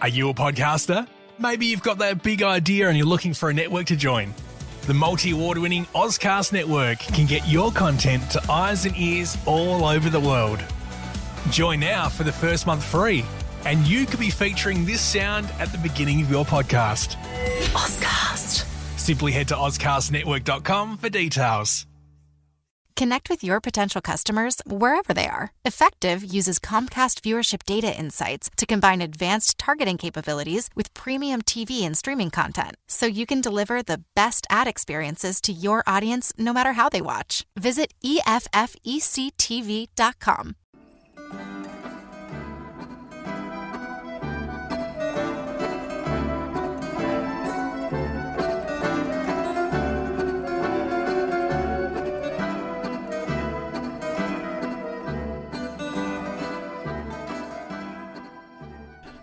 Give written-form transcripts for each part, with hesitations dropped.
Are you a podcaster? Maybe you've got that big idea and you're looking for a network to join. The multi-award-winning Ozcast Network can get your content to eyes and ears all over the world. Join now for the first month free, and you could be featuring this sound at the beginning of your podcast. Ozcast. Simply head to ozcastnetwork.com for details. Connect with your potential customers wherever they are. Effective uses Comcast viewership data insights to combine advanced targeting capabilities with premium TV and streaming content, so you can deliver the best ad experiences to your audience no matter how they watch. Visit EFFECTV.com.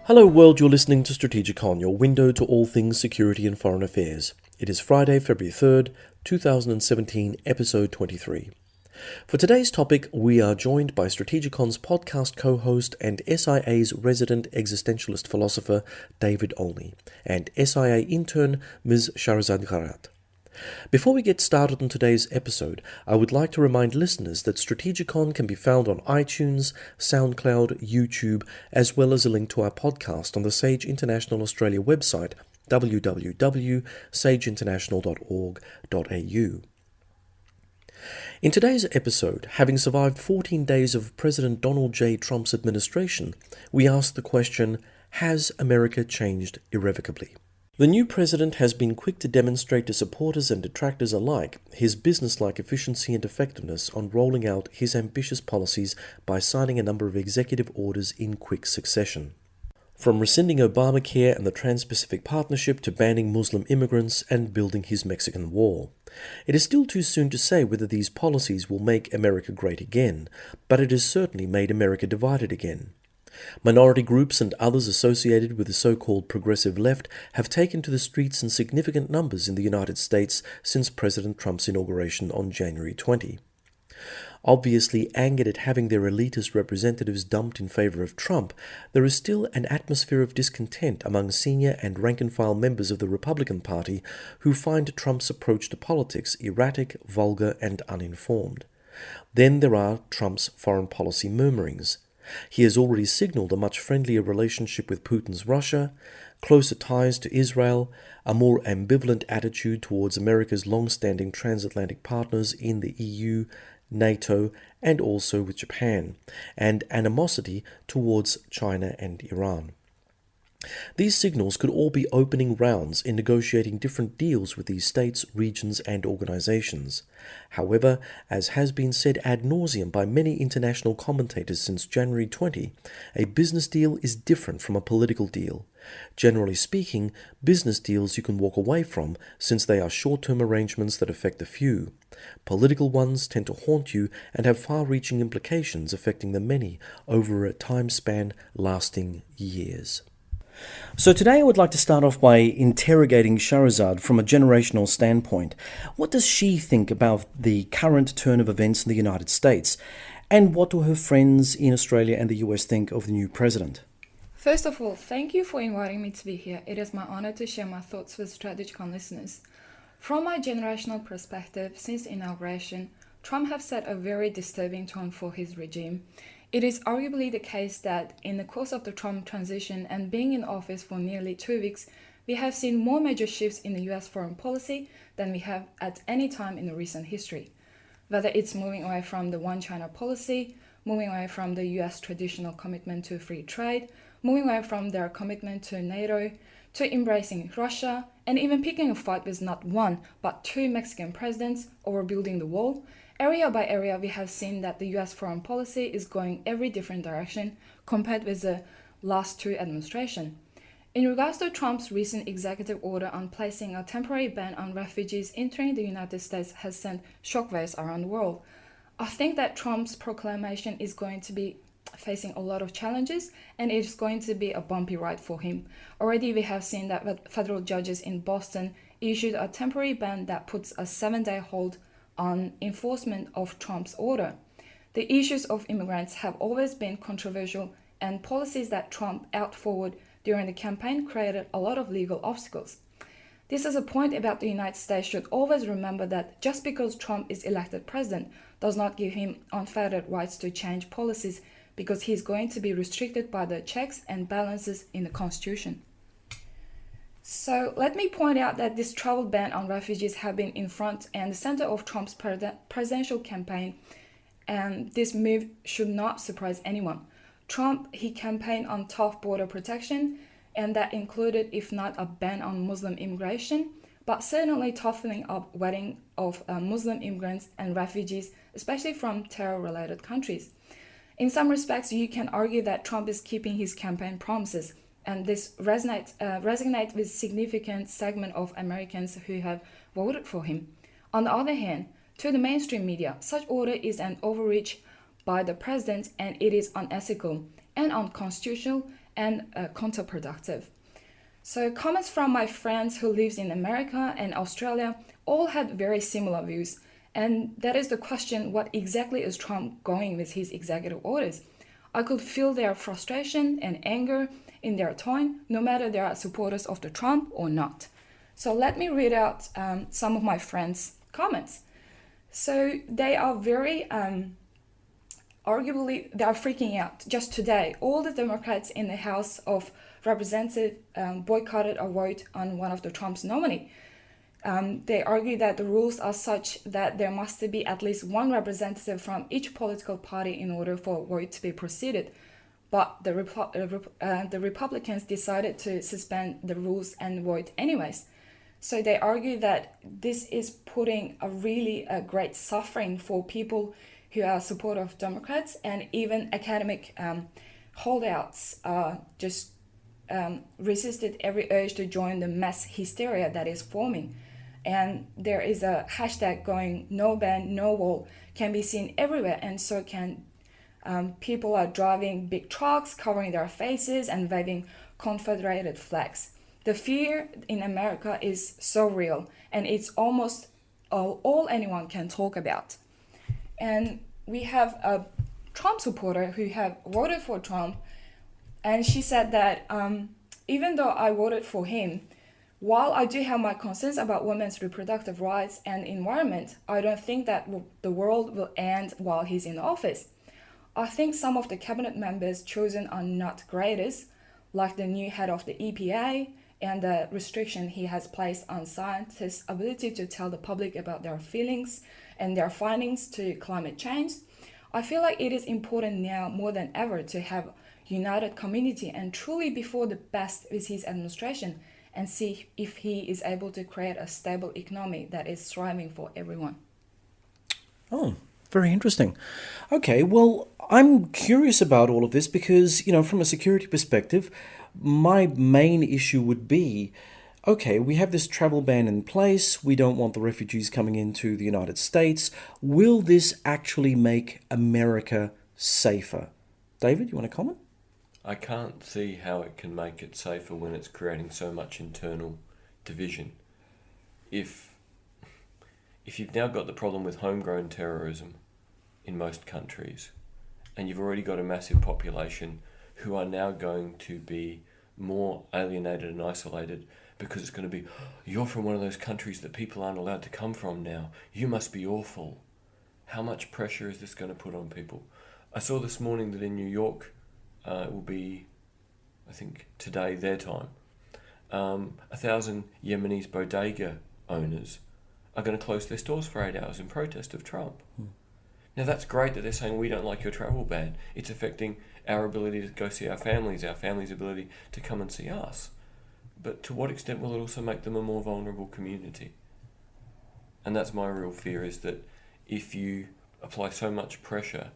Hello world, you're listening to Strategicon, your window to all things security and foreign affairs. It is Friday, February 3rd, 2017, episode 23. For today's topic, we are joined by Strategicon's podcast co-host and SIA's resident existentialist philosopher, David Olney, and SIA intern, Ms. Shahrezad Ghayrat. Before we get started on today's episode, I would like to remind listeners that Strategicon can be found on iTunes, SoundCloud, YouTube, as well as a link to our podcast on the Sage International Australia website, www.sageinternational.org.au. In today's episode, having survived 14 days of President Donald J. Trump's administration, we ask the question, has America changed irrevocably? The new president has been quick to demonstrate to supporters and detractors alike his business-like efficiency and effectiveness on rolling out his ambitious policies by signing a number of executive orders in quick succession. From rescinding Obamacare and the Trans-Pacific Partnership to banning Muslim immigrants and building his Mexican wall. It is still too soon to say whether these policies will make America great again, but it has certainly made America divided again. Minority groups and others associated with the so-called progressive left have taken to the streets in significant numbers in the United States since President Trump's inauguration on January 20. Obviously angered at having their elitist representatives dumped in favor of Trump, there is still an atmosphere of discontent among senior and rank-and-file members of the Republican Party who find Trump's approach to politics erratic, vulgar, and uninformed. Then there are Trump's foreign policy murmurings. He has already signaled a much friendlier relationship with Putin's Russia, closer ties to Israel, a more ambivalent attitude towards America's long-standing transatlantic partners in the EU, NATO, and also with Japan, and animosity towards China and Iran. These signals could all be opening rounds in negotiating different deals with these states, regions, and organizations. However, as has been said ad nauseum by many international commentators since January 20, a business deal is different from a political deal. Generally speaking, business deals you can walk away from since they are short-term arrangements that affect the few. Political ones tend to haunt you and have far-reaching implications affecting the many over a time span lasting years. So today I would like to start off by interrogating Shahrezad from a generational standpoint. What does she think about the current turn of events in the United States? And what do her friends in Australia and the US think of the new president? First of all, thank you for inviting me to be here. It is my honor to share my thoughts with Strategicon listeners. From my generational perspective, since inauguration, Trump has set a very disturbing tone for his regime. It is arguably the case that in the course of the Trump transition and being in office for nearly 2 weeks, we have seen more major shifts in the US foreign policy than we have at any time in the recent history. Whether it's moving away from the one China policy, moving away from the US traditional commitment to free trade, moving away from their commitment to NATO, to embracing Russia, and even picking a fight with not one, but two Mexican presidents over building the wall. Area by area, we have seen that the US foreign policy is going every different direction compared with the last two administrations. In regards to Trump's recent executive order on placing a temporary ban on refugees entering the United States has sent shockwaves around the world. I think that Trump's proclamation is going to be facing a lot of challenges and it's going to be a bumpy ride for him. Already we have seen that federal judges in Boston issued a temporary ban that puts a 7-day hold on enforcement of Trump's order. The issues of immigrants have always been controversial, and policies that Trump out forward during the campaign created a lot of legal obstacles. This is a point about the United States should always remember that just because Trump is elected president does not give him unfettered rights to change policies because he is going to be restricted by the checks and balances in the Constitution. So let me point out that this travel ban on refugees have been in front and the center of Trump's presidential campaign, and this move should not surprise anyone. Trump, he campaigned on tough border protection, and that included, if not a ban on Muslim immigration, but certainly toughening up vetting of Muslim immigrants and refugees, especially from terror-related countries. In some respects, you can argue that Trump is keeping his campaign promises, and this resonates with significant segment of Americans who have voted for him. On the other hand, to the mainstream media, such order is an overreach by the president, and it is unethical and unconstitutional and counterproductive. So comments from my friends who lives in America and Australia all had very similar views, and that is the question, what exactly is Trump going with his executive orders? I could feel their frustration and anger in their tone, no matter they are supporters of the Trump or not. So let me read out some of my friends' comments. So they are very arguably, they are freaking out. Just today, all the Democrats in the House of Representatives boycotted a vote on one of the Trump's nominees. They argue that the rules are such that there must be at least one representative from each political party in order for a vote to be proceeded. But the Republicans decided to suspend the rules and vote anyways. So they argue that this is putting a really great suffering for people who are supportive of Democrats, and even academic holdouts just resisted every urge to join the mass hysteria that is forming. And there is a hashtag going, no ban, no wall, can be seen everywhere, and so can people are driving big trucks, covering their faces and waving Confederated flags. The fear in America is so real, and it's almost all anyone can talk about. And we have a Trump supporter who have voted for Trump, and she said that even though I voted for him, while I do have my concerns about women's reproductive rights and environment, I don't think that the world will end while he's in office. I think some of the cabinet members chosen are not greatest, like the new head of the EPA and the restriction he has placed on scientists' ability to tell the public about their feelings and their findings to climate change. I feel like it is important now more than ever to have united community and truly be for the best with his administration and see if he is able to create a stable economy that is thriving for everyone. Oh, very interesting. Okay, well, I'm curious about all of this because, from a security perspective, my main issue would be, okay, we have this travel ban in place. We don't want the refugees coming into the United States. Will this actually make America safer? David, you want to comment? I can't see how it can make it safer when it's creating so much internal division. If you've now got the problem with homegrown terrorism in most countries, and you've already got a massive population who are now going to be more alienated and isolated because it's going to be, you're from one of those countries that people aren't allowed to come from now. You must be awful. How much pressure is this going to put on people? I saw this morning that in New York, it will be, I think, today, their time, 1,000 Yemenis bodega owners are going to close their stores for 8 hours in protest of Trump. Now that's great that they're saying we don't like your travel ban. It's affecting our ability to go see our families' ability to come and see us. But to what extent will it also make them a more vulnerable community? And that's my real fear, is that if you apply so much pressure,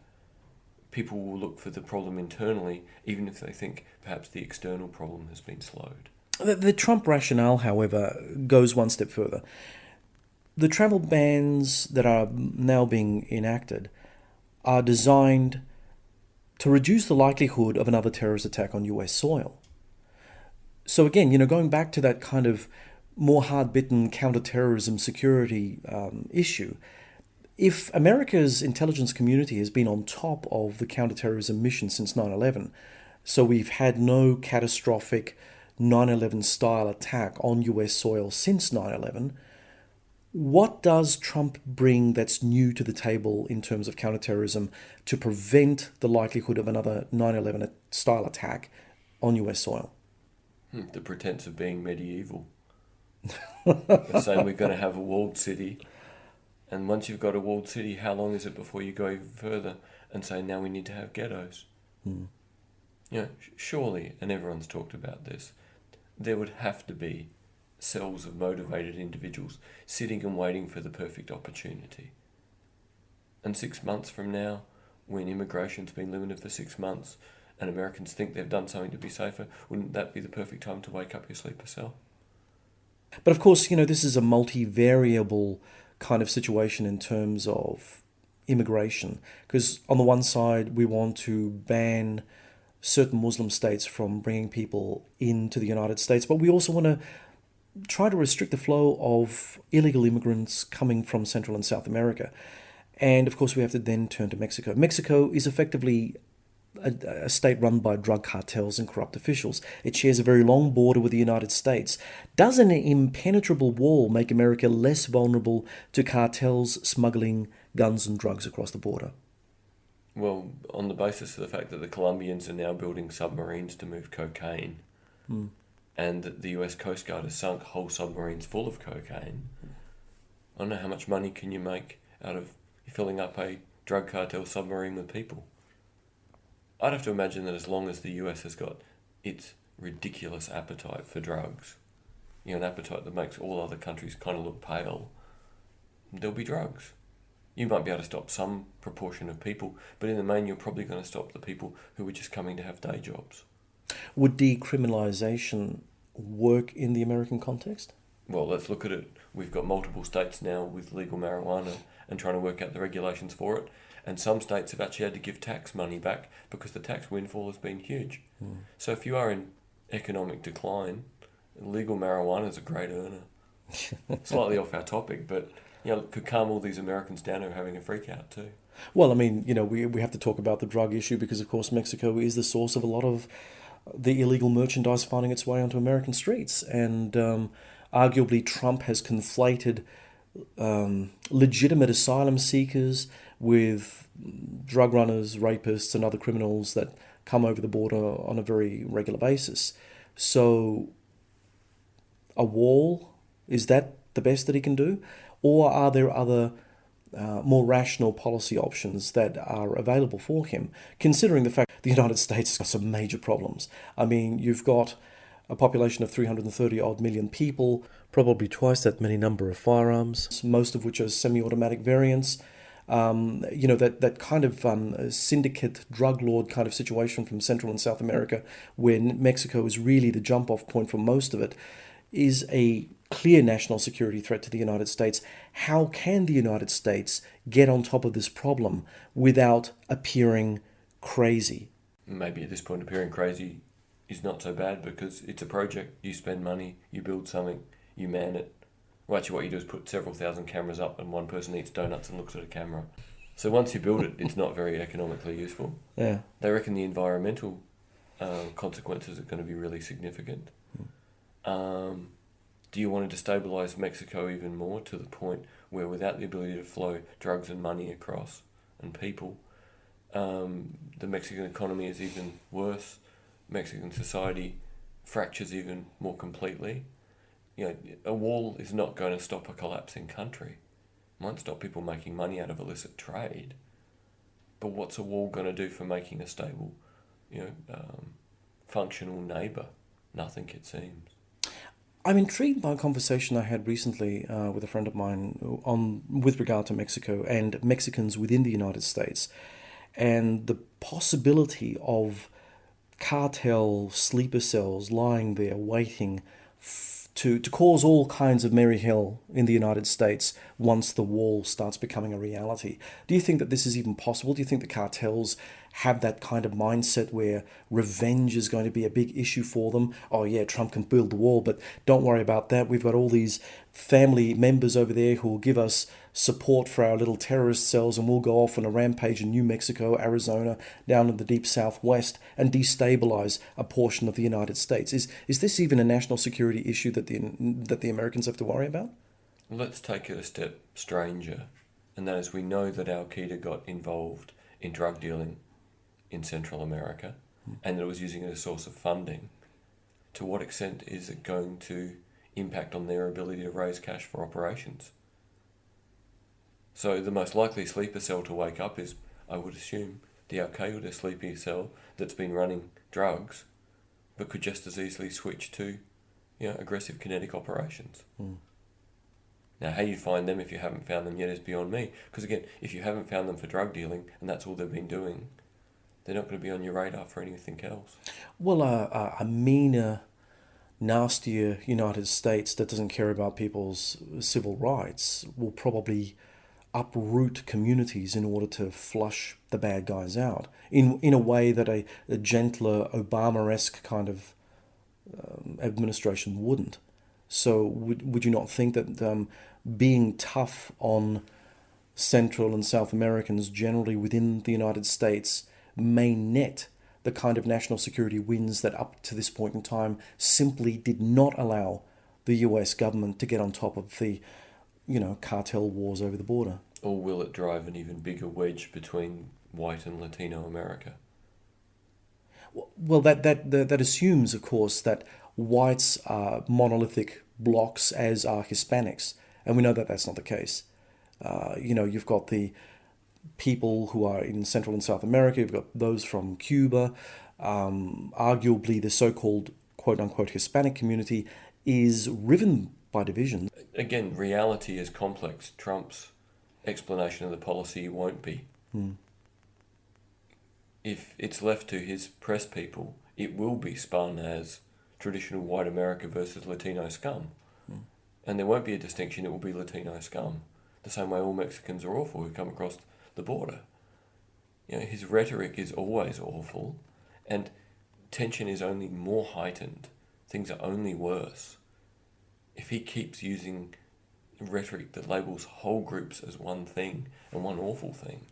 people will look for the problem internally, even if they think perhaps the external problem has been slowed. The Trump rationale, however, goes one step further. The travel bans that are now being enacted are designed to reduce the likelihood of another terrorist attack on US soil. So again, going back to that kind of more hard-bitten counterterrorism security issue, if America's intelligence community has been on top of the counterterrorism mission since 9/11, So we've had no catastrophic 9/11 style attack on US soil since 9/11. What does Trump bring that's new to the table in terms of counterterrorism to prevent the likelihood of another 9/11 style attack on US soil? The pretense of being medieval. They're saying we're going to have a walled city, and once you've got a walled city, how long is it before you go even further and say now we need to have ghettos? Surely, and everyone's talked about this, there would have to be cells of motivated individuals sitting and waiting for the perfect opportunity. And 6 months from now, when immigration's been limited for 6 months and Americans think they've done something to be safer, wouldn't that be the perfect time to wake up your sleeper cell? But of course, this is a multivariable kind of situation in terms of immigration. Because on the one side, we want to ban certain Muslim states from bringing people into the United States, but we also want to try to restrict the flow of illegal immigrants coming from Central and South America. And of course, we have to then turn to Mexico. Mexico is effectively a state run by drug cartels and corrupt officials. It shares a very long border with the United States. Does an impenetrable wall make America less vulnerable to cartels smuggling guns and drugs across the border? Well, on the basis of the fact that the Colombians are now building submarines to move cocaine, and that the US Coast Guard has sunk whole submarines full of cocaine, I don't know how much money can you make out of filling up a drug cartel submarine with people. I'd have to imagine that as long as the US has got its ridiculous appetite for drugs, an appetite that makes all other countries kind of look pale, there'll be drugs. You might be able to stop some proportion of people, but in the main you're probably going to stop the people who are just coming to have day jobs. Would decriminalisation work in the American context? Well, let's look at it. We've got multiple states now with legal marijuana and trying to work out the regulations for it. And some states have actually had to give tax money back because the tax windfall has been huge. So if you are in economic decline, legal marijuana is a great earner. Slightly off our topic, but could calm all these Americans down who are having a freak out too. Well, I mean, we have to talk about the drug issue because, of course, Mexico is the source of a lot of the illegal merchandise finding its way onto American streets. And arguably, Trump has conflated legitimate asylum seekers with drug runners, rapists, and other criminals that come over the border on a very regular basis. So, a wall, is that the best that he can do? Or are there other more rational policy options that are available for him, considering the fact the United States has got some major problems? I mean, you've got a population of 330-odd million people, probably twice that many number of firearms, most of which are semi-automatic variants. That kind of syndicate drug lord kind of situation from Central and South America, where Mexico is really the jump-off point for most of it, is a clear national security threat to the United States. How can the United States get on top of this problem without appearing crazy? Maybe at this point appearing crazy is not so bad because it's a project. You spend money, you build something, you man it. Well, actually what you do is put several thousand cameras up and one person eats donuts and looks at a camera. So once you build it, it's not very economically useful. Yeah. They reckon the environmental consequences are going to be really significant. Do you want to destabilise Mexico even more to the point where without the ability to flow drugs and money across and people, the Mexican economy is even worse, Mexican society fractures even more completely? A wall is not going to stop a collapsing country. It might stop people making money out of illicit trade. But what's a wall going to do for making a stable, functional neighbour? Nothing, it seems. I'm intrigued by a conversation I had recently with a friend of mine with regard to Mexico and Mexicans within the United States, and the possibility of cartel sleeper cells lying there waiting to cause all kinds of merry hell in the United States once the wall starts becoming a reality. Do you think that this is even possible? Do you think the cartels have that kind of mindset where revenge is going to be a big issue for them. Oh yeah, Trump can build the wall, but don't worry about that. We've got all these family members over there who will give us support for our little terrorist cells, and we'll go off on a rampage in New Mexico, Arizona, down in the deep southwest, and destabilize a portion of the United States. Is this even a national security issue that the Americans have to worry about? Let's take it a step stranger, and that is we know that Al-Qaeda got involved in drug dealing in Central America, and that it was using it as a source of funding. To what extent is it going to impact on their ability to raise cash for operations? So the most likely sleeper cell to wake up is, I would assume, the Al-Qaeda sleeper cell that's been running drugs, but could just as easily switch to, aggressive kinetic operations. Now, how you find them if you haven't found them yet is beyond me. Because again, if you haven't found them for drug dealing and that's all they've been doing, they're not going to be on your radar for anything else. Well, a meaner, nastier United States that doesn't care about people's civil rights will probably uproot communities in order to flush the bad guys out in a way that a gentler Obama-esque kind of administration wouldn't. So would you not think that being tough on Central and South Americans generally within the United States may net the kind of national security wins that up to this point in time simply did not allow the US government to get on top of the, cartel wars over the border? Or will it drive an even bigger wedge between white and Latino America? Well, that assumes, of course, that whites are monolithic blocks, as are Hispanics, and we know that that's not the case. You've got the people who are in Central and South America, you've got those from Cuba. Arguably, the so-called quote-unquote Hispanic community is riven by division. Again, reality is complex. Trump's explanation of the policy won't be. If it's left to his press people, it will be spun as traditional white America versus Latino scum. And there won't be a distinction, it will be Latino scum. The same way all Mexicans are awful who come across the border. His rhetoric is always awful, and tension is only more heightened. Things are only worse if he keeps using rhetoric that labels whole groups as one thing and one awful thing.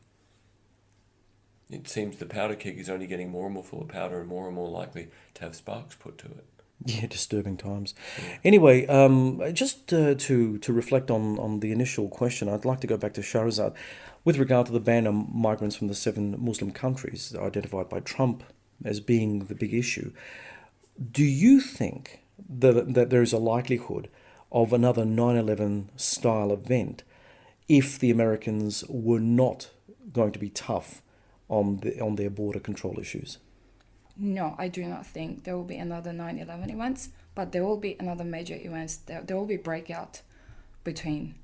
It seems the powder keg is only getting more and more full of powder and more likely to have sparks put to it. Yeah, disturbing times. Anyway, just to reflect on the initial question, I'd like to go back to Shahrezad with regard to the ban on migrants from the 7 Muslim countries identified by Trump as being the big issue. Do you think that there is a likelihood of another 9/11 style event if the Americans were not going to be tough on their border control issues? No, I do not think there will be another 9/11 events, but there will be another major events. There will be breakout between,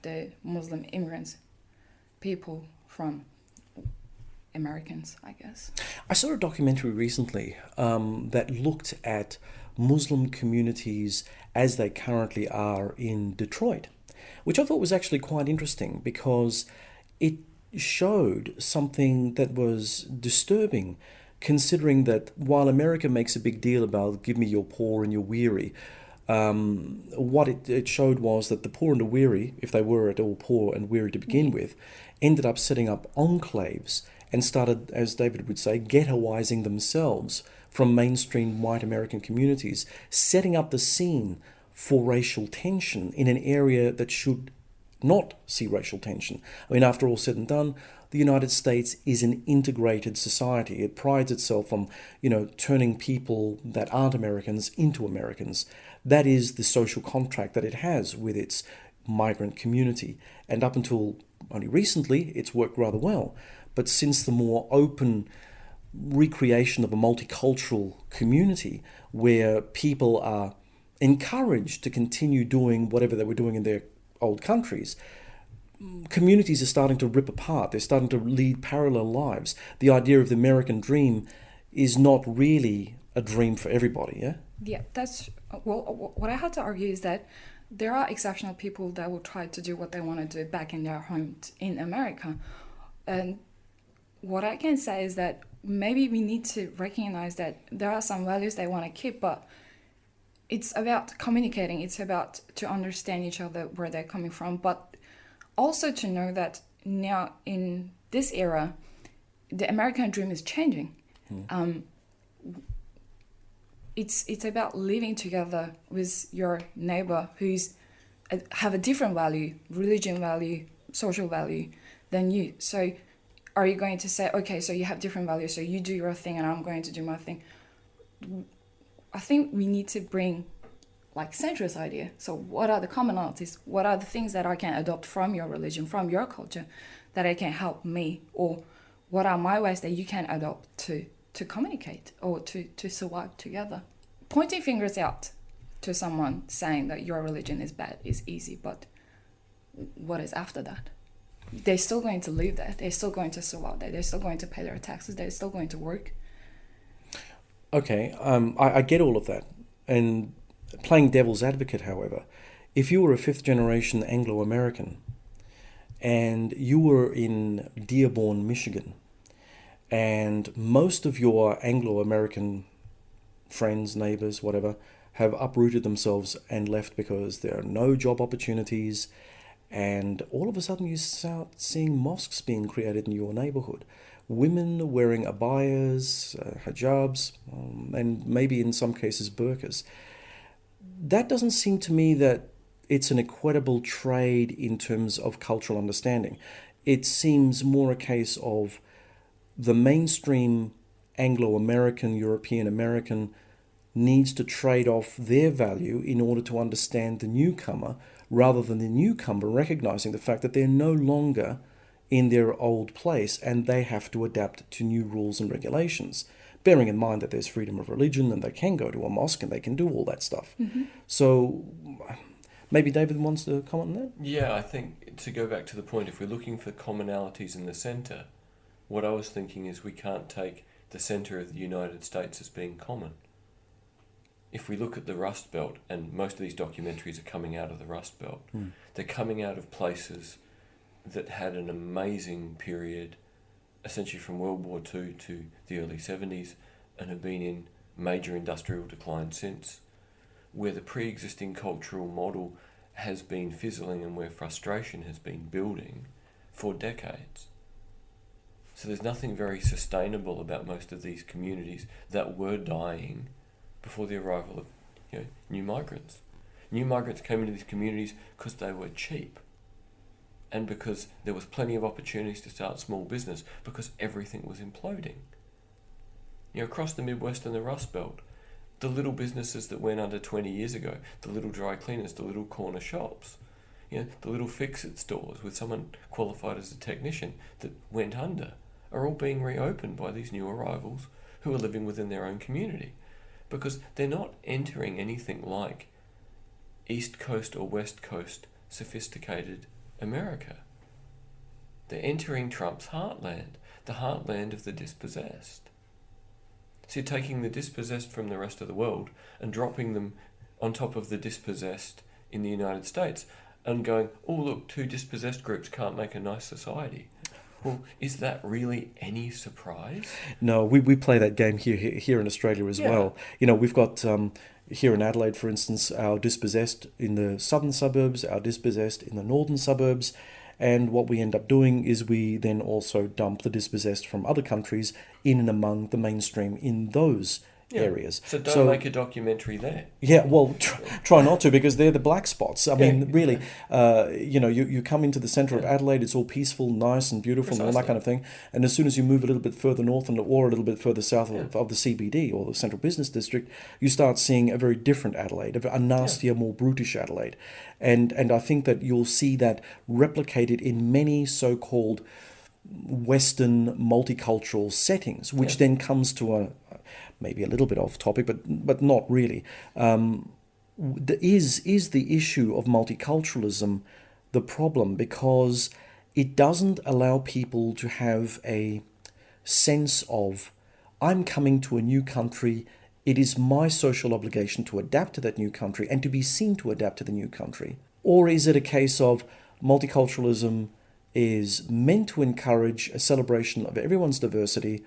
the Muslim immigrants, people from Americans, I guess. I saw a documentary recently that looked at Muslim communities as they currently are in Detroit, which I thought was actually quite interesting because it showed something that was disturbing, considering that while America makes a big deal about give me your poor and your weary, what it showed was that the poor and the weary, if they were at all poor and weary to begin with, ended up setting up enclaves and started, as David would say, ghettoizing themselves from mainstream white American communities, setting up the scene for racial tension in an area that should not see racial tension. I mean, after all said and done, the United States is an integrated society. It prides itself on, turning people that aren't Americans into Americans. That is the social contract that it has with its migrant community. And up until only recently, it's worked rather well. But since the more open recreation of a multicultural community where people are encouraged to continue doing whatever they were doing in their old countries, communities are starting to rip apart. They're starting to lead parallel lives. The idea of the American dream is not really a dream for everybody, yeah? Yeah, that's... Well, what I have to argue is that there are exceptional people that will try to do what they want to do back in their home in America. And what I can say is that maybe we need to recognize that there are some values they want to keep, but it's about communicating. It's about to understand each other, where they're coming from, but also to know that now in this era, the American dream is changing. It's about living together with your neighbor who's have a different value, religion value, social value than you. So are you going to say, okay, so you have different values, so you do your thing and I'm going to do my thing? I think we need to bring like centrist idea. So what are the commonalities? What are the things that I can adopt from your religion, from your culture, that it can help me? Or what are my ways that you can adopt to communicate or to survive together? Pointing fingers out to someone saying that your religion is bad is easy, but what is after that? They're still going to live there. They're still going to survive there. They're still going to pay their taxes. They're still going to work. Okay, I get all of that. And playing devil's advocate, however, if you were a fifth generation Anglo-American and you were in Dearborn, Michigan, and most of your Anglo-American friends, neighbors, whatever, have uprooted themselves and left because there are no job opportunities, and all of a sudden you start seeing mosques being created in your neighborhood. Women wearing abayas, hijabs, and maybe in some cases burqas. That doesn't seem to me that it's an equitable trade in terms of cultural understanding. It seems more a case of the mainstream Anglo-American, European-American needs to trade off their value in order to understand the newcomer, rather than the newcomer recognizing the fact that they're no longer in their old place and they have to adapt to new rules and regulations, bearing in mind that there's freedom of religion and they can go to a mosque and they can do all that stuff. So maybe David wants to comment on that? Yeah, I think to go back to the point, if we're looking for commonalities in the centre, what I was thinking is we can't take the centre of the United States as being common. If we look at the Rust Belt, and most of these documentaries are coming out of the Rust Belt, they're coming out of places that had an amazing period, essentially from World War II to the early 70s, and have been in major industrial decline since, where the pre-existing cultural model has been fizzling and where frustration has been building for decades. So there's nothing very sustainable about most of these communities that were dying before the arrival of new migrants. New migrants came into these communities because they were cheap and because there was plenty of opportunities to start small business because everything was imploding. Across the Midwest and the Rust Belt, the little businesses that went under 20 years ago, the little dry cleaners, the little corner shops, the little fix-it stores with someone qualified as a technician that went under, are all being reopened by these new arrivals who are living within their own community, because they're not entering anything like East Coast or West Coast sophisticated America. They're entering Trump's heartland, the heartland of the dispossessed. So you're taking the dispossessed from the rest of the world and dropping them on top of the dispossessed in the United States and going, oh look, two dispossessed groups can't make a nice society. Well, is that really any surprise? No, we play that game here in Australia as well. We've got here in Adelaide, for instance, our dispossessed in the southern suburbs, our dispossessed in the northern suburbs, and what we end up doing is we then also dump the dispossessed from other countries in and among the mainstream in those areas. So don't make a documentary there. Yeah, well, try not to, because they're the black spots. I mean, really, you come into the centre of Adelaide, it's all peaceful, nice and beautiful and all that kind of thing. And as soon as you move a little bit further north or a little bit further south of the CBD or the Central Business District, you start seeing a very different Adelaide, a nastier, more brutish Adelaide. And I think that you'll see that replicated in many so-called Western multicultural settings, which then comes to maybe a little bit off topic, but not really. Is the issue of multiculturalism the problem? Because it doesn't allow people to have a sense of, I'm coming to a new country, it is my social obligation to adapt to that new country and to be seen to adapt to the new country. Or is it a case of multiculturalism is meant to encourage a celebration of everyone's diversity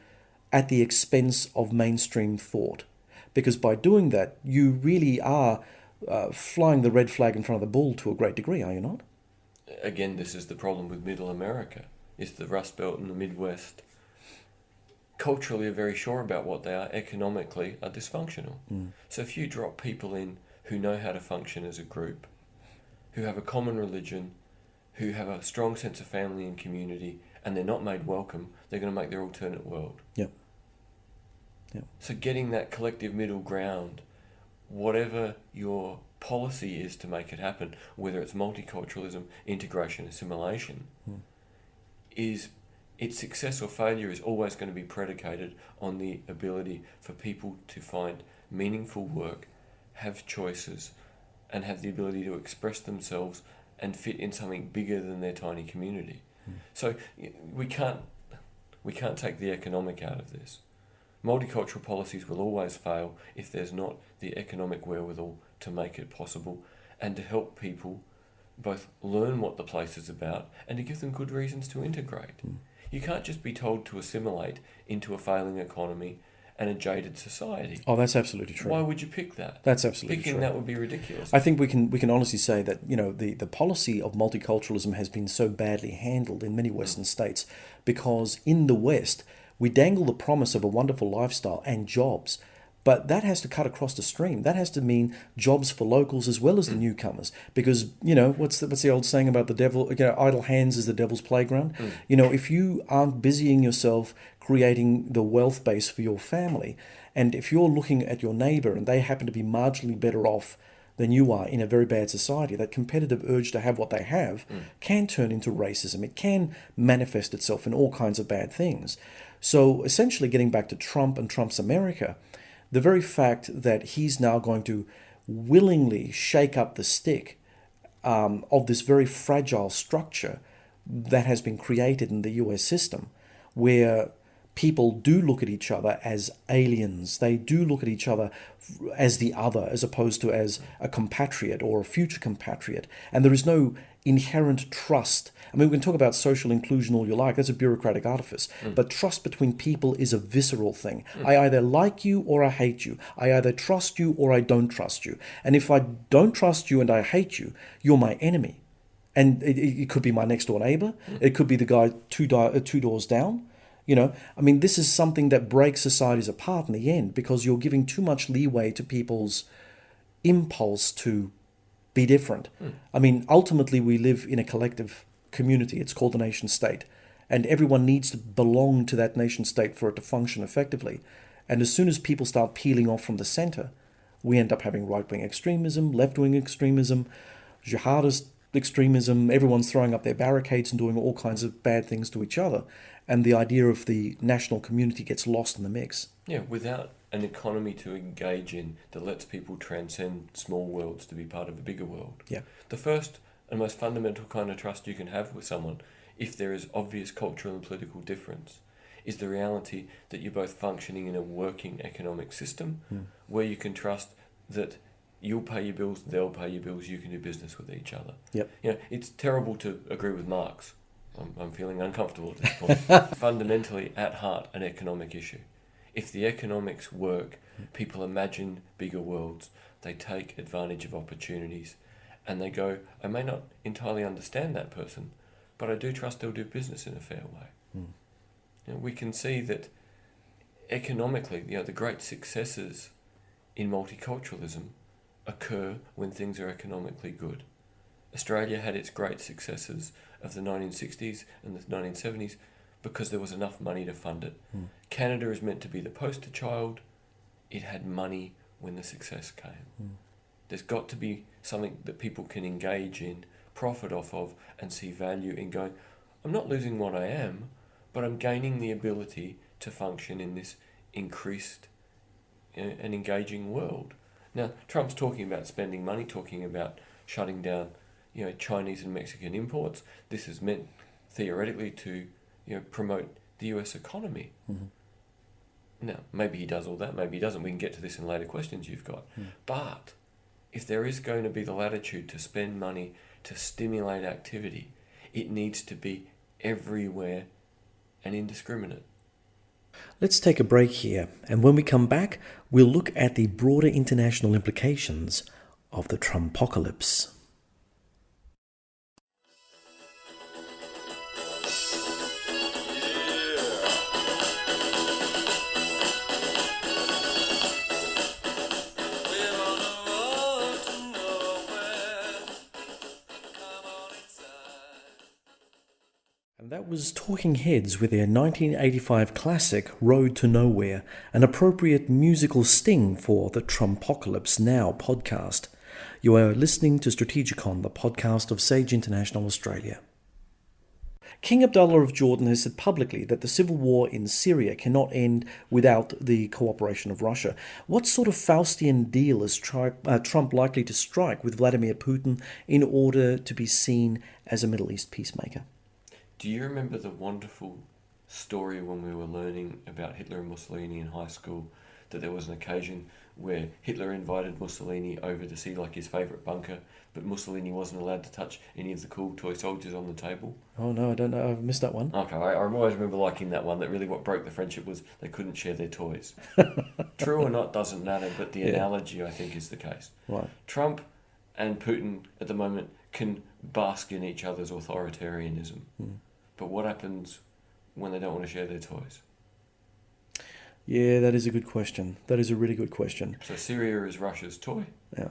at the expense of mainstream thought. Because by doing that, you really are flying the red flag in front of the bull to a great degree, are you not? Again, this is the problem with Middle America. Is the Rust Belt and the Midwest culturally are very sure about what they are, economically are dysfunctional. So if you drop people in who know how to function as a group, who have a common religion, who have a strong sense of family and community, and they're not made welcome, they're going to make their alternate world. Yep. So getting that collective middle ground, whatever your policy is to make it happen, whether it's multiculturalism, integration, assimilation, is its success or failure is always going to be predicated on the ability for people to find meaningful work, have choices, and have the ability to express themselves and fit in something bigger than their tiny community. So we can't take the economic out of this. Multicultural policies will always fail if there's not the economic wherewithal to make it possible and to help people both learn what the place is about and to give them good reasons to integrate. You can't just be told to assimilate into a failing economy and a jaded society. Oh, that's absolutely true. Why would you pick that? That's absolutely Picking true. that would be ridiculous. I think we can honestly say that, you know, the policy of multiculturalism has been so badly handled in many Western states because in the West, we dangle the promise of a wonderful lifestyle and jobs, but that has to cut across the stream. That has to mean jobs for locals as well as the newcomers. Because, you know, what's the old saying about the devil, you know, idle hands is the devil's playground. You know, if you aren't busying yourself creating the wealth base for your family, and if you're looking at your neighbor and they happen to be marginally better off than you are in a very bad society, that competitive urge to have what they have can turn into racism. It can manifest itself in all kinds of bad things. So essentially, getting back to Trump and Trump's America, the very fact that he's now going to willingly shake up the stick of this very fragile structure that has been created in the US system, where people do look at each other as aliens. They do look at each other as the other, as opposed to as a compatriot or a future compatriot. And there is no inherent trust. I mean, we can talk about social inclusion all you like. That's a bureaucratic artifice. But trust between people is a visceral thing. I either like you or I hate you. I either trust you or I don't trust you. And if I don't trust you and I hate you, you're my enemy. And it could be my next door neighbor. It could be the guy two doors down. You know, I mean, this is something that breaks societies apart in the end because you're giving too much leeway to people's impulse to be different. I mean, ultimately, we live in a collective community. It's called the nation state. And everyone needs to belong to that nation state for it to function effectively. And as soon as people start peeling off from the center, we end up having right-wing extremism, left-wing extremism, jihadist extremism. Everyone's throwing up their barricades and doing all kinds of bad things to each other. And the idea of the national community gets lost in the mix. Yeah, without an economy to engage in that lets people transcend small worlds to be part of a bigger world. Yeah. The first and most fundamental kind of trust you can have with someone, if there is obvious cultural and political difference, is the reality that you're both functioning in a working economic system where you can trust that you'll pay your bills, they'll pay your bills, you can do business with each other. Yep. You know, it's terrible to agree with Marx. I'm feeling uncomfortable at this point. Fundamentally, at heart, an economic issue. If the economics work, people imagine bigger worlds, they take advantage of opportunities, and they go, I may not entirely understand that person, but I do trust they'll do business in a fair way. You know, we can see that economically, you know, the great successes in multiculturalism occur when things are economically good. Australia had its great successes of the 1960s and the 1970s because there was enough money to fund it. Canada is meant to be the poster child. It had money when the success came. There's got to be something that people can engage in, profit off of, and see value in going, I'm not losing what I am, but I'm gaining the ability to function in this increased and engaging world. Now, Trump's talking about spending money, talking about shutting down, you know, Chinese and Mexican imports. This is meant theoretically to, you know, promote the US economy. Now, maybe he does all that, maybe he doesn't. We can get to this in later questions you've got. But if there is going to be the latitude to spend money to stimulate activity, it needs to be everywhere and indiscriminate. Let's take a break here, and when we come back, we'll look at the broader international implications of the Trumpocalypse. And that was Talking Heads with their 1985 classic Road to Nowhere, an appropriate musical sting for the Trumpocalypse Now podcast. You are listening to Strategicon, the podcast of Sage International Australia. King Abdullah of Jordan has said publicly that the civil war in Syria cannot end without the cooperation of Russia. What sort of Faustian deal is Trump likely to strike with Vladimir Putin in order to be seen as a Middle East peacemaker? Do you remember the wonderful story when we were learning about Hitler and Mussolini in high school, that there was an occasion where Hitler invited Mussolini over to see like his favourite bunker, but Mussolini wasn't allowed to touch any of the cool toy soldiers on the table? Oh no, I don't know. I've missed that one. Okay, I always remember liking that one, that really what broke the friendship was they couldn't share their toys. True or not doesn't matter, but the analogy I think is the case. Right. Trump and Putin at the moment can bask in each other's authoritarianism. But what happens when they don't want to share their toys? Yeah, that is a good question. That is a really good question. So Syria is Russia's toy. Yeah.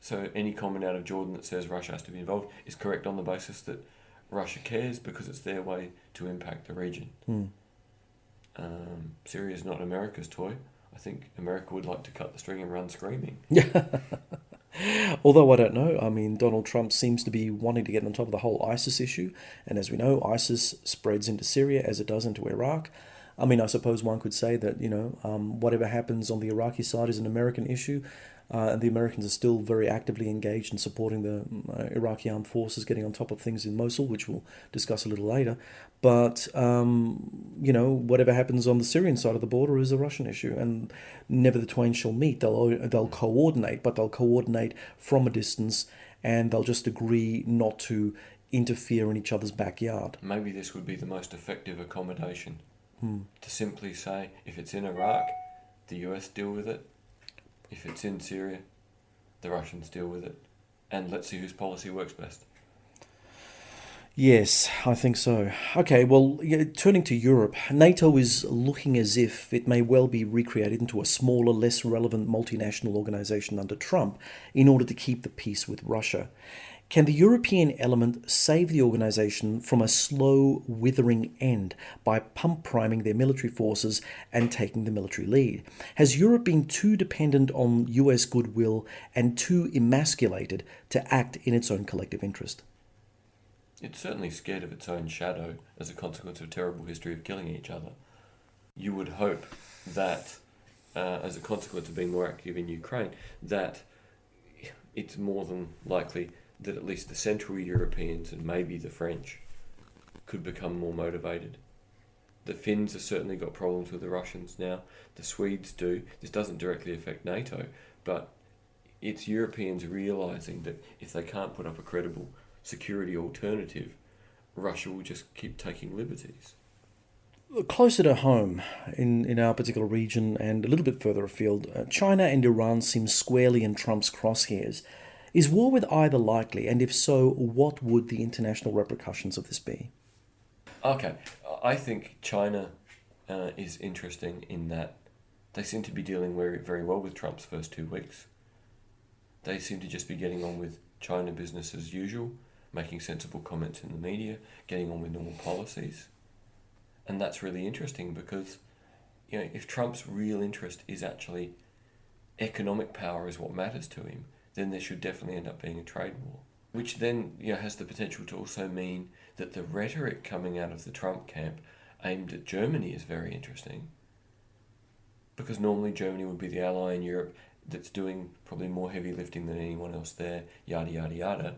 So any comment out of Jordan that says Russia has to be involved is correct on the basis that Russia cares because it's their way to impact the region. Syria is not America's toy. I think America would like to cut the string and run screaming. Although I don't know. I mean, Donald Trump seems to be wanting to get on top of the whole ISIS issue. And as we know, ISIS spreads into Syria as it does into Iraq. I mean, I suppose one could say that, whatever happens on the Iraqi side is an American issue. And the Americans are still very actively engaged in supporting the Iraqi armed forces getting on top of things in Mosul, which we'll discuss a little later. But, whatever happens on the Syrian side of the border is a Russian issue, and never the twain shall meet. They'll coordinate, but they'll coordinate from a distance, and they'll just agree not to interfere in each other's backyard. Maybe this would be the most effective accommodation. To simply say, if it's in Iraq, the US deal with it. If it's in Syria, the Russians deal with it. And let's see whose policy works best. Yes, I think so. Okay, well, turning to Europe, NATO is looking as if it may well be recreated into a smaller, less relevant multinational organisation under Trump in order to keep the peace with Russia. Can the European element save the organisation from a slow, withering end by pump-priming their military forces and taking the military lead? Has Europe been too dependent on US goodwill and too emasculated to act in its own collective interest? It's certainly scared of its own shadow as a consequence of a terrible history of killing each other. You would hope that, as a consequence of being more active in Ukraine, that it's more than likely that at least the Central Europeans and maybe the French could become more motivated. The Finns have certainly got problems with the Russians now. The Swedes do. This doesn't directly affect NATO, but it's Europeans realising that if they can't put up a credible security alternative, Russia will just keep taking liberties. Closer to home, in our particular region and a little bit further afield, China and Iran seem squarely in Trump's crosshairs. Is war with either likely, and if so, what would the international repercussions of this be? Okay, I think China is interesting in that they seem to be dealing very, very well with Trump's first 2 weeks. They seem to just be getting on with China business as usual, making sensible comments in the media, getting on with normal policies. And that's really interesting because, if Trump's real interest is actually economic power is what matters to him, then there should definitely end up being a trade war. Which then has the potential to also mean that the rhetoric coming out of the Trump camp aimed at Germany is very interesting. Because normally Germany would be the ally in Europe that's doing probably more heavy lifting than anyone else there, yada, yada, yada.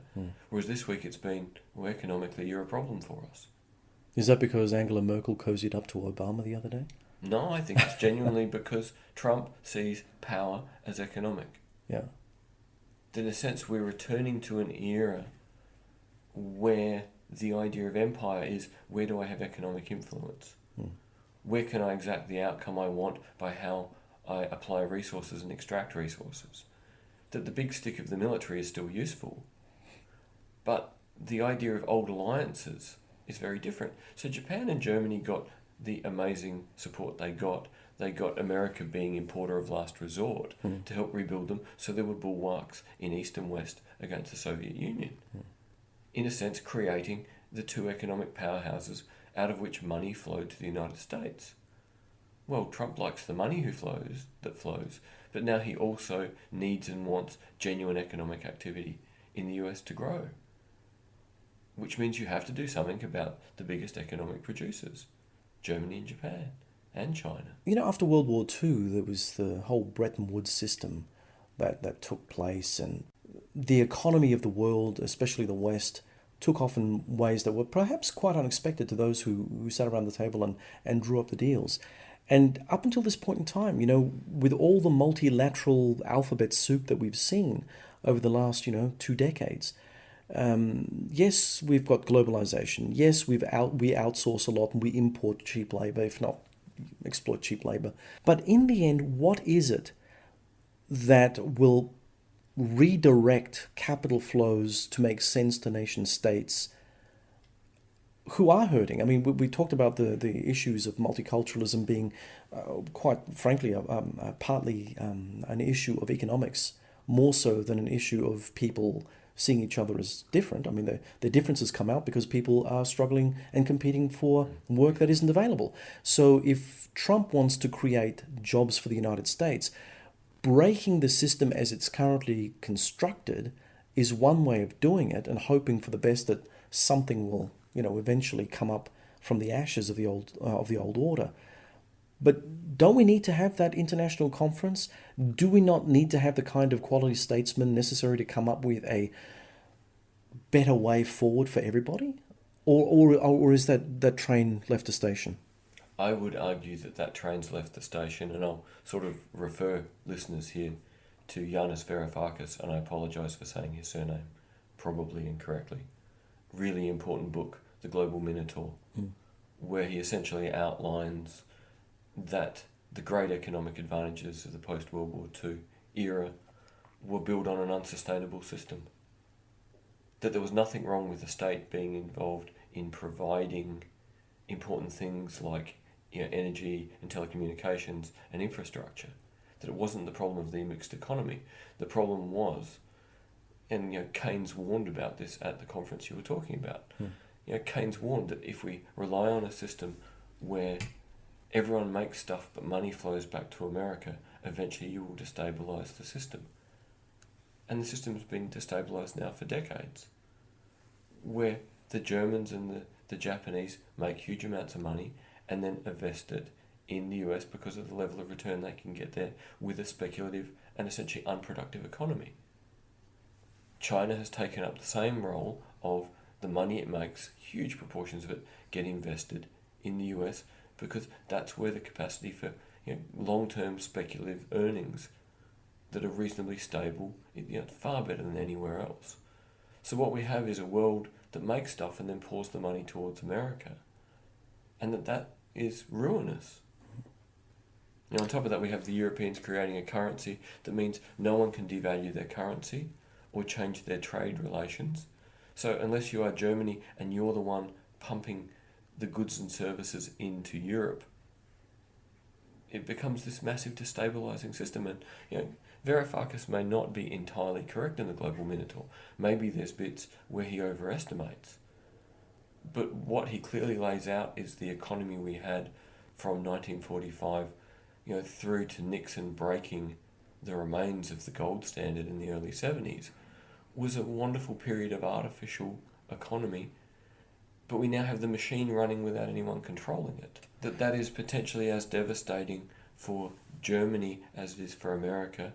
Whereas this week it's been, well, economically you're a problem for us. Is that because Angela Merkel cozied up to Obama the other day? No, I think it's genuinely because Trump sees power as economic. Yeah. In a sense, we're returning to an era where the idea of empire is, where do I have economic influence? Where can I exact the outcome I want by how I apply resources and extract resources? That the big stick of the military is still useful, but the idea of old alliances is very different. So Japan and Germany got the amazing support they got. They got America being importer of last resort to help rebuild them, so there were bulwarks in East and West against the Soviet Union. In a sense, creating the two economic powerhouses out of which money flowed to the United States. Well, Trump likes the money that flows, but now he also needs and wants genuine economic activity in the US to grow, which means you have to do something about the biggest economic producers, Germany and Japan and China. You know, after World War II, there was the whole Bretton Woods system that took place, and the economy of the world, especially the West, took off in ways that were perhaps quite unexpected to those who sat around the table and drew up the deals. And up until this point in time, you know, with all the multilateral alphabet soup that we've seen over the last, 2 decades, yes, we've got globalization. Yes, we outsource a lot and we import cheap labor, if not exploit cheap labor. But in the end, what is it that will redirect capital flows to make sense to nation states who are hurting? I mean, we talked about the issues of multiculturalism being, quite frankly, partly an issue of economics, more so than an issue of people seeing each other as different. I mean, the differences come out because people are struggling and competing for work that isn't available. So if Trump wants to create jobs for the United States, breaking the system as it's currently constructed is one way of doing it, and hoping for the best that something will, eventually come up from the ashes of the old order. But don't we need to have that international conference? Do we not need to have the kind of quality statesmen necessary to come up with a better way forward for everybody? Or is that train left the station? I would argue that train's left the station, and I'll sort of refer listeners here to Yanis Varoufakis, and I apologise for saying his surname probably incorrectly. Really important book, The Global Minotaur, where he essentially outlines that the great economic advantages of the post-World War II era were built on an unsustainable system. That there was nothing wrong with the state being involved in providing important things like energy and telecommunications and infrastructure. That it wasn't the problem of the mixed economy. The problem was, and Keynes warned about this at the conference you were talking about. Keynes warned that if we rely on a system where everyone makes stuff but money flows back to America, eventually you will destabilise the system. And the system's been destabilised now for decades, where the Germans and the Japanese make huge amounts of money and then invest it in the US because of the level of return they can get there with a speculative and essentially unproductive economy. China has taken up the same role of the money it makes, huge proportions of it get invested in the US because that's where the capacity for long-term speculative earnings that are reasonably stable, far better than anywhere else. So what we have is a world that makes stuff and then pours the money towards America, and that is ruinous. On top of that, we have the Europeans creating a currency that means no one can devalue their currency or change their trade relations. So unless you are Germany and you're the one pumping the goods and services into Europe, it becomes this massive destabilising system. And Varoufakis may not be entirely correct in the Global Minotaur. Maybe there's bits where he overestimates. But what he clearly lays out is the economy we had from 1945, through to Nixon breaking the remains of the gold standard in the early 70s, was a wonderful period of artificial economy. But we now have the machine running without anyone controlling it. That is potentially as devastating for Germany as it is for America.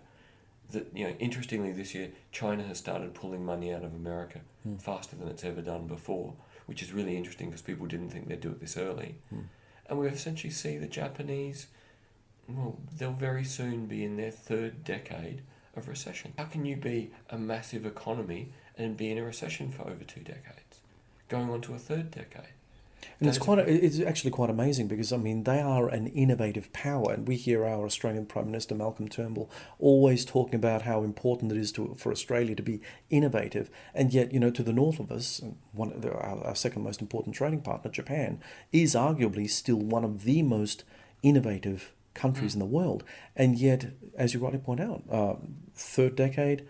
That interestingly this year, China has started pulling money out of America faster than it's ever done before, which is really interesting because people didn't think they'd do it this early. And we essentially see the Japanese, they'll very soon be in their third decade of recession. How can you be a massive economy and be in a recession for over 2 decades? going on to a third decade. And it's actually quite amazing because, I mean, they are an innovative power, and we hear our Australian Prime Minister Malcolm Turnbull always talking about how important it is for Australia to be innovative. And yet, to the north of us, our second most important trading partner, Japan, is arguably still one of the most innovative countries in the world. And yet, as you rightly point out, third decade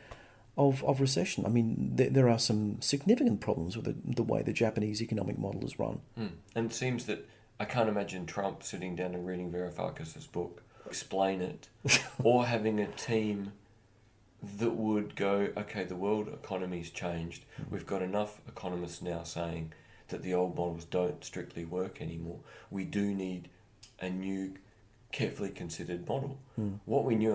of recession. I mean, there are some significant problems with the way the Japanese economic model is run. And it seems that I can't imagine Trump sitting down and reading Varoufakis's book, explain it, or having a team that would go, okay, the world economy's changed. We've got enough economists now saying that the old models don't strictly work anymore. We do need a new, carefully considered model. What we knew,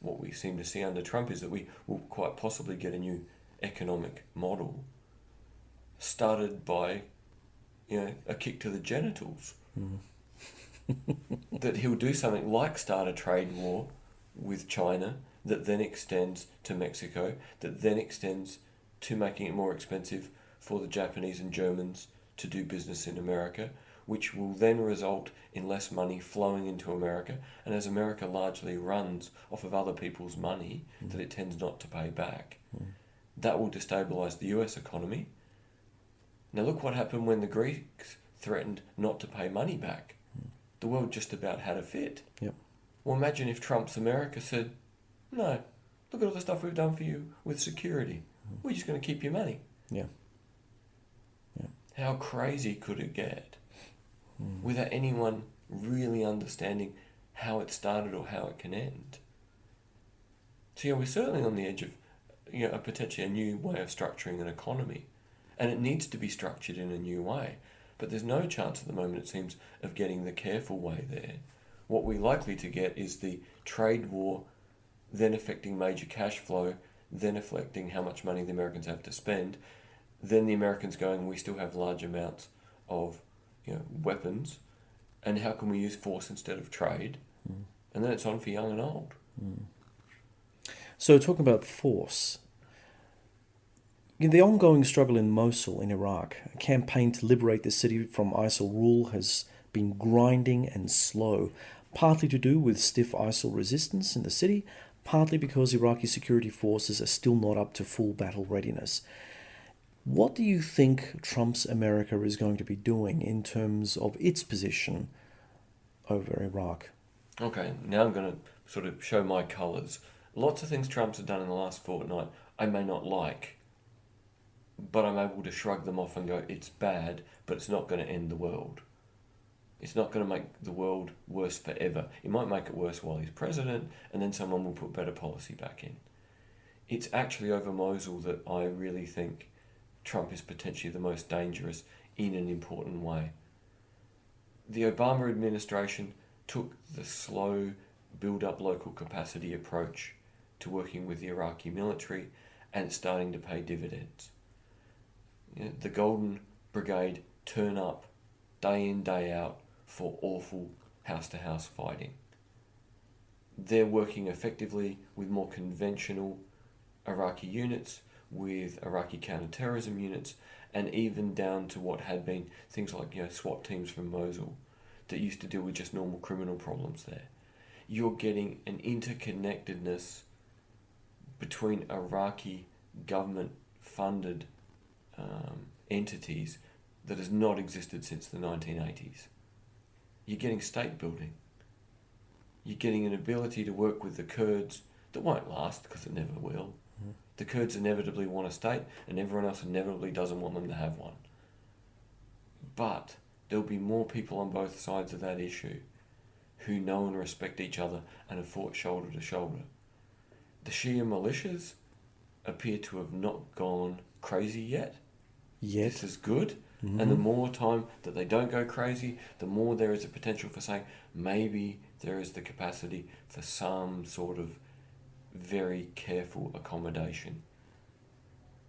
what we seem to see under Trump is that we will quite possibly get a new economic model started by, a kick to the genitals. That he'll do something like start a trade war with China that then extends to Mexico, that then extends to making it more expensive for the Japanese and Germans to do business in America, which will then result in less money flowing into America. And as America largely runs off of other people's money that it tends not to pay back, that will destabilise the US economy. Now look what happened when the Greeks threatened not to pay money back. The world just about had a fit. Yep. Well, imagine if Trump's America said, no, look at all the stuff we've done for you with security. We're just going to keep your money. Yeah. How crazy could it get? Without anyone really understanding how it started or how it can end. So we're certainly on the edge of potentially a new way of structuring an economy, and it needs to be structured in a new way. But there's no chance at the moment, it seems, of getting the careful way there. What we're likely to get is the trade war, then affecting major cash flow, then affecting how much money the Americans have to spend, then the Americans going, we still have large amounts of weapons, and how can we use force instead of trade? And then it's on for young and old. So talking about force, in the ongoing struggle in Mosul in Iraq, a campaign to liberate the city from ISIL rule has been grinding and slow, partly to do with stiff ISIL resistance in the city, partly because Iraqi security forces are still not up to full battle readiness. What do you think Trump's America is going to be doing in terms of its position over Iraq? Okay, now I'm going to sort of show my colours. Lots of things Trump's done in the last fortnight I may not like, but I'm able to shrug them off and go, it's bad, but it's not going to end the world. It's not going to make the world worse forever. It might make it worse while he's president, and then someone will put better policy back in. It's actually over Mosul that I really think Trump is potentially the most dangerous in an important way. The Obama administration took the slow, build-up local capacity approach to working with the Iraqi military, and it's starting to pay dividends. The Golden Brigade turn up day in, day out for awful house-to-house fighting. They're working effectively with more conventional Iraqi units, with Iraqi counter-terrorism units, and even down to what had been things like SWAT teams from Mosul that used to deal with just normal criminal problems there. You're getting an interconnectedness between Iraqi government-funded entities that has not existed since the 1980s. You're getting state building. You're getting an ability to work with the Kurds that won't last because it never will. The Kurds inevitably want a state, and everyone else inevitably doesn't want them to have one. But there'll be more people on both sides of that issue who know and respect each other and have fought shoulder to shoulder. The Shia militias appear to have not gone crazy yet. This is good. And the more time that they don't go crazy, the more there is a potential for saying maybe there is the capacity for some sort of very careful accommodation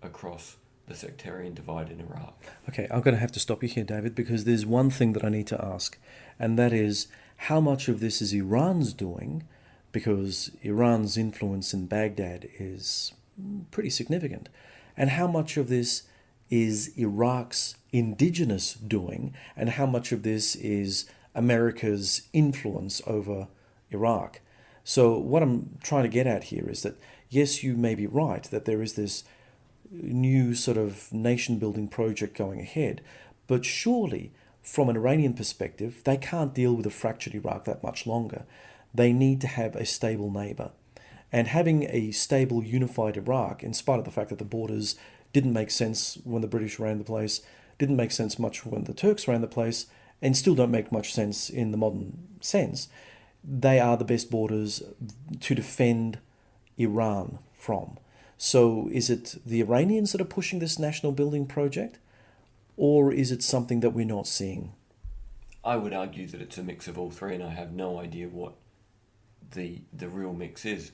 across the sectarian divide in Iraq. Okay, I'm going to have to stop you here, David, because there's one thing that I need to ask, and that is how much of this is Iran's doing, because Iran's influence in Baghdad is pretty significant, and how much of this is Iraq's indigenous doing and how much of this is America's influence over Iraq. So what I'm trying to get at here is that, yes, you may be right that there is this new sort of nation-building project going ahead, but surely from an Iranian perspective, they can't deal with a fractured Iraq that much longer. They need to have a stable neighbor. And having a stable, unified Iraq, in spite of the fact that the borders didn't make sense when the British ran the place, didn't make sense much when the Turks ran the place, and still don't make much sense in the modern sense, they are the best borders to defend Iran from. So is it the Iranians that are pushing this national building project, or is it something that we're not seeing? I would argue that it's a mix of all three, and I have no idea what the real mix is.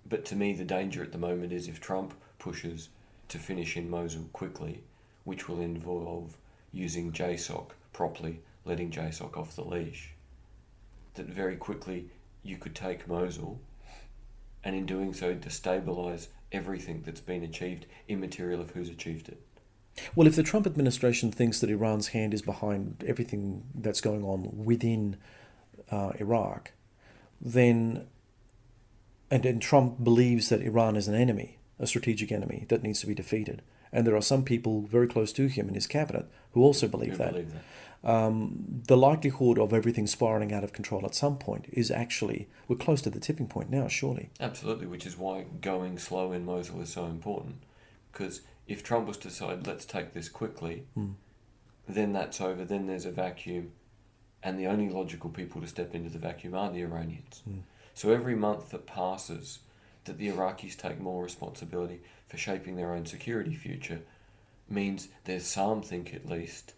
But to me, the danger at the moment is if Trump pushes to finish in Mosul quickly, which will involve using JSOC properly, letting JSOC off the leash, that very quickly you could take Mosul and in doing so destabilise everything that's been achieved, immaterial of who's achieved it. Well, if the Trump administration thinks that Iran's hand is behind everything that's going on within Iraq, then, and Trump believes that Iran is an enemy, a strategic enemy that needs to be defeated, and there are some people very close to him in his cabinet who also believe that. The likelihood of everything spiraling out of control at some point is actually, we're close to the tipping point now, surely. Absolutely, which is why going slow in Mosul is so important. Because if Trump was to decide, let's take this quickly, then that's over, then there's a vacuum, and the only logical people to step into the vacuum are the Iranians. So every month that passes that the Iraqis take more responsibility for shaping their own security future means there's something at least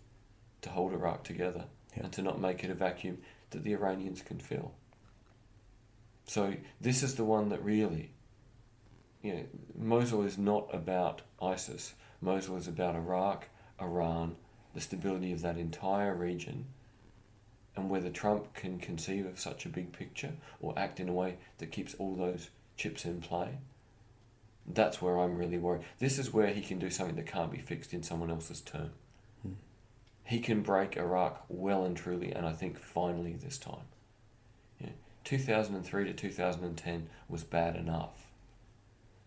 to hold Iraq together and to not make it a vacuum that the Iranians can fill. So this is the one that really, Mosul is not about ISIS. Mosul is about Iraq, Iran, the stability of that entire region, and whether Trump can conceive of such a big picture or act in a way that keeps all those chips in play. That's where I'm really worried. This is where he can do something that can't be fixed in someone else's term. He can break Iraq well and truly, and I think finally this time. 2003 to 2010 was bad enough.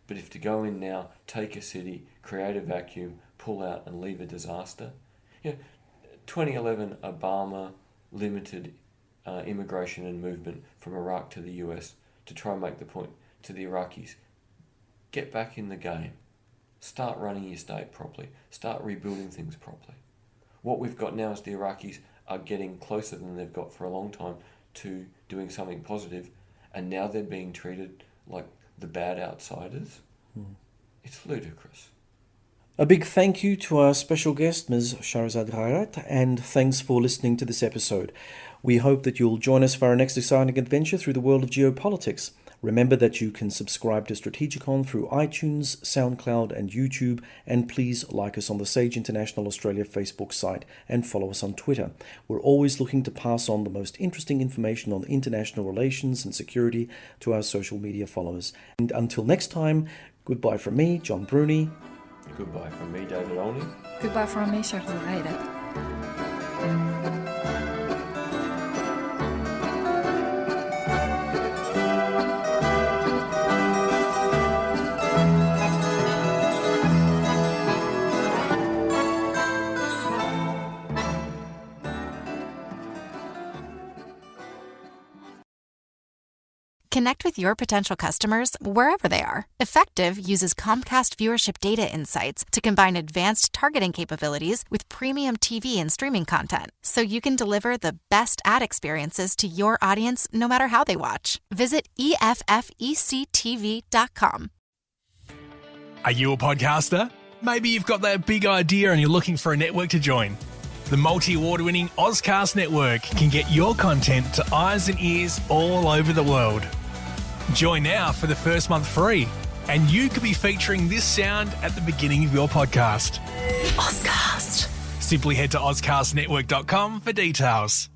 But if to go in now, take a city, create a vacuum, pull out and leave a disaster. 2011, Obama limited immigration and movement from Iraq to the US to try and make the point to the Iraqis, get back in the game. Start running your state properly. Start rebuilding things properly. What we've got now is the Iraqis are getting closer than they've got for a long time to doing something positive, and now they're being treated like the bad outsiders. It's ludicrous. A big thank you to our special guest, Ms. Shahrezad Ghayrat, and thanks for listening to this episode. We hope that you'll join us for our next exciting adventure through the world of geopolitics. Remember that you can subscribe to Strategicon through iTunes, SoundCloud and YouTube, and please like us on the Sage International Australia Facebook site and follow us on Twitter. We're always looking to pass on the most interesting information on international relations and security to our social media followers. And until next time, goodbye from me, John Bruni. Goodbye from me, David Olney. Goodbye from me, Shahrezad Ghayrat. Connect with your potential customers wherever they are. Effective uses Comcast viewership data insights to combine advanced targeting capabilities with premium TV and streaming content, so you can deliver the best ad experiences to your audience no matter how they watch. Visit EFFECTV.com. Are you a podcaster? Maybe you've got that big idea and you're looking for a network to join. The multi-award-winning Ozcast Network can get your content to eyes and ears all over the world. Join now for the first month free, and you could be featuring this sound at the beginning of your podcast. Ozcast. Simply head to ozcastnetwork.com for details.